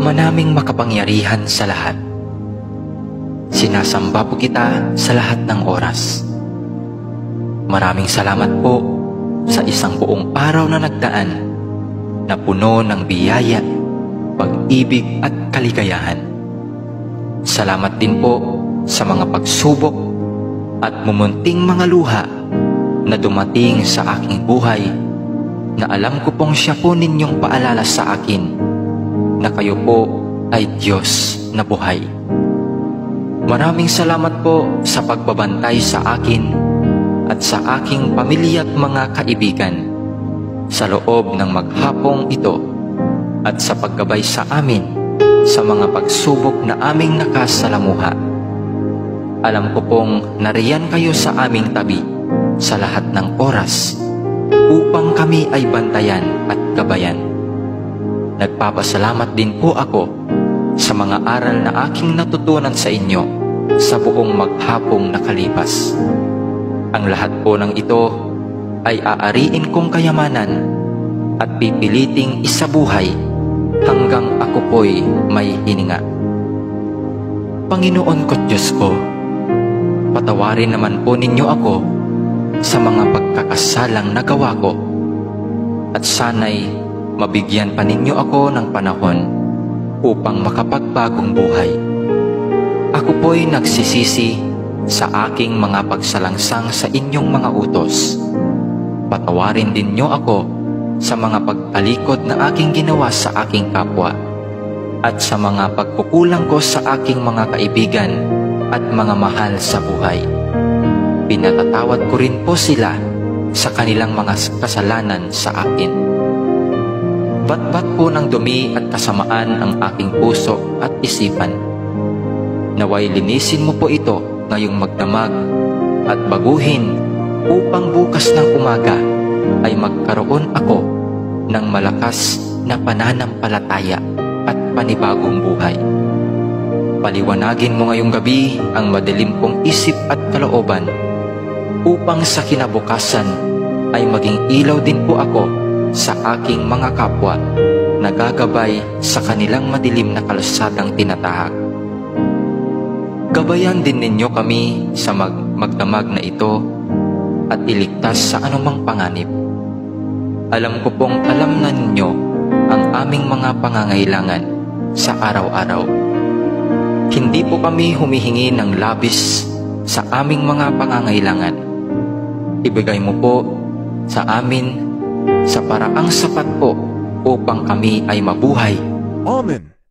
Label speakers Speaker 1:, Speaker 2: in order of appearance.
Speaker 1: Ama naming makapangyarihan sa lahat, sinasamba po kita sa lahat ng oras. Maraming salamat po sa isang buong araw na nagdaan na puno ng biyaya, pag-ibig at kaligayahan. Salamat din po sa mga pagsubok at mumunting mga luha na dumating sa aking buhay, na alam ko pong siya po ninyong paalala sa akin na kayo po ay Diyos na buhay. Maraming salamat po sa pagbabantay sa akin at sa aking pamilya at mga kaibigan sa loob ng maghapong ito, at sa paggabay sa amin sa mga pagsubok na aming nakasalamuha. Alam ko pong nariyan kayo sa aming tabi sa lahat ng oras upang kami ay bantayan at gabayan. Nagpapasalamat din po ako sa mga aral na aking natutunan sa inyo sa buong maghapong nakalipas. Ang lahat po ng ito ay aariin kong kayamanan at pipiliting isabuhay hanggang ako po'y may hininga. Panginoon ko't Diyos ko, patawarin naman po ninyo ako sa mga pagkakasalang nagawa ko, at sana'y mabigyan pa ninyo ako ng panahon upang makapagbagong buhay. Ako po'y nagsisisi sa aking mga pagsalangsang sa inyong mga utos. Patawarin din niyo ako sa mga pagtalikod na aking ginawa sa aking kapwa, at sa mga pagkukulang ko sa aking mga kaibigan at mga mahal sa buhay. Pinatatawad ko rin po sila sa kanilang mga kasalanan sa akin. Batbat po ng dumi at kasamaan ang aking puso at isipan. Naway linisin mo po ito ngayong magdamag at baguhin, upang bukas ng umaga ay magkaroon ako ng malakas na pananampalataya at panibagong buhay. Paliwanagin mo ngayong gabi ang madilim kong isip at kalooban, upang sa kinabukasan ay maging ilaw din po ako sa aking mga kapwa na gagabay sa kanilang madilim na kalsadang tinatahak. Gabayan din ninyo kami sa magdamag na ito at iligtas sa anumang panganib. Alam ko pong alam na ninyo ang aming mga pangangailangan sa araw-araw. Hindi po kami humihingi ng labis sa aming mga pangangailangan. Ibigay mo po sa amin sa paraang sapat po upang kami ay mabuhay.
Speaker 2: Amen.